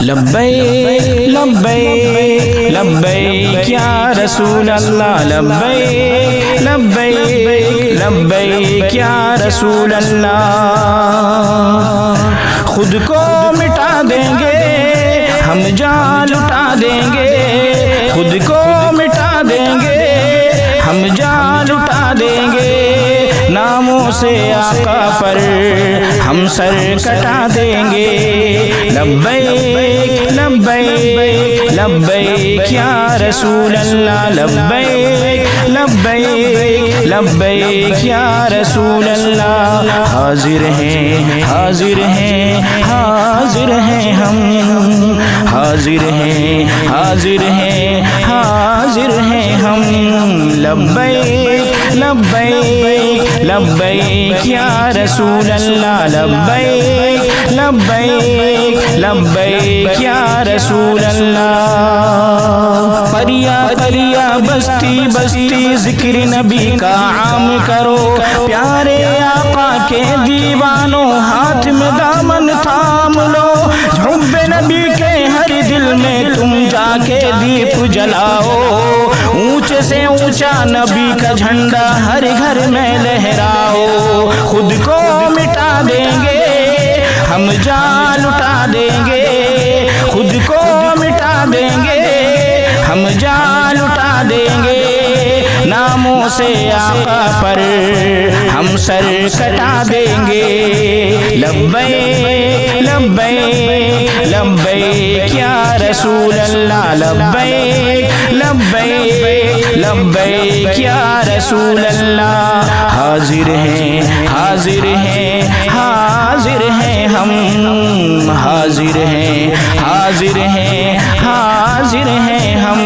لبیک لبیک لبیک یا رسول اللہ، لبیک لبیک لبیک یا رسول اللہ۔ خود کو مٹا دیں گے ہم جان لٹا دیں گے، خود کو مٹا دیں گے ہم جان لٹا دیں گے، ناموں سے آقا پر ہم سر کٹا دیں گے۔ لبیک لبیک لبیک یا رسول اللہ، لبیک لبیک لبیک یا رسول اللہ۔ حاضر ہیں حاضر ہیں حاضر ہیں ہم، حاضر ہیں حاضر ہیں حاضر ہیں ہم۔ لبیک لبیک لبیک یا رسول اللہ، لبیک لبیک لبیک یا رسول اللہ۔ پریا پریا بستی بستی ذکر نبی کا عام کرو، پیارے آقا کے دیوانوں ہاتھ میں دامن تھام لو، حب نبی کے ہر دل میں تم جا کے دیپ جلاؤ، اونچے سے اونچا نبی کا جھنڈا ہر گھر میں لہراؤ۔ خود کو مٹا دیں گے ہم جان لٹا دیں گے، خود کو مٹا دیں گے ہم جان لٹا دیں گے، ناموں سے آقا پر ہم سر کٹا دیں گے۔ لبیک لبیک لبیک یا رسول اللہ، لبیک لبیک لبیک یا رسول اللہ۔ حاضر ہیں حاضر ہیں حاضر ہیں ہم، حاضر ہیں حاضر ہیں حاضر ہیں ہم۔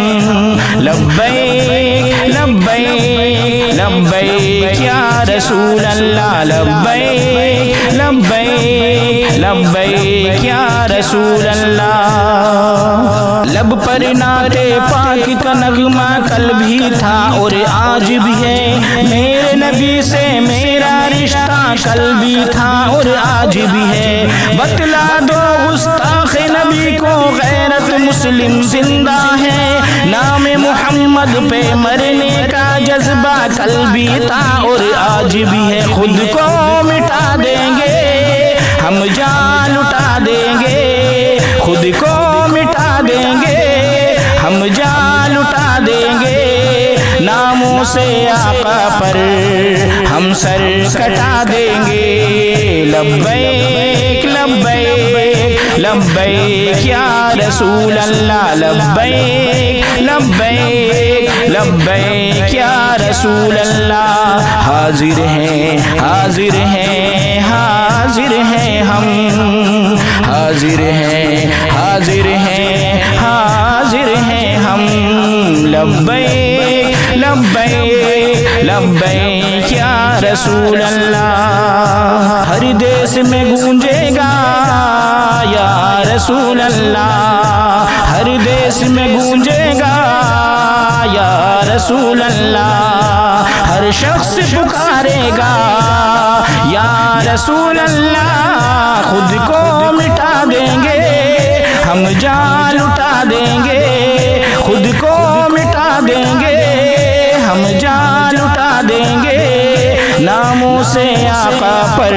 لبیک لبیک لبیک یا رسول اللہ، لبیک لبیک لبیک یا رسول اللہ۔ لب پر نعت پاک کا نغمہ کل بھی تھا اور آج بھی ہے، میرے نبی سے میرا رشتہ کل بھی تھا اور آج بھی ہے، بتلا دو گستاخ نبی کو غیرت مسلم زندہ ہے، نام محمد پہ مرنے کا جذبہ کل بھی تھا اور آج بھی ہے۔ خود کو مٹا دیں گے ہم جان لٹا دیں گے، خود کو مٹا دیں گے ہم جان لٹا دیں گے، ناموں سے آقا پر ہم سر کٹا دیں گے۔ لبیک لبیک لبیک یا رسول اللہ، لبیک لبیک لبیک یا رسول اللہ۔ حاضر ہیں حاضر ہیں حاضر ہیں ہم، حاضر ہیں حاضر ہیں حاضر ہیں ہم۔ لبیک لبیک لبیک یا رسول اللہ۔ ہر دیس میں گونجے گا یا رسول اللہ، ہر دیس میں گونجے گا یا رسول اللہ، ہر شخص پکارے گا یا رسول اللہ۔ خود کو مٹا دیں گے ہم جان لٹا دیں گے، خود کو مٹا دیں گے ہم جان لٹا دیں گے، ناموں سے آقا پر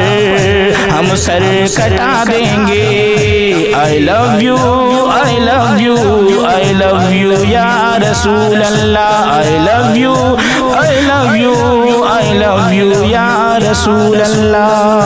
ہم سر کٹا دیں گے۔ I love you I love you I love you یا رسول اللہ، I love you I love you I love you یا رسول اللہ۔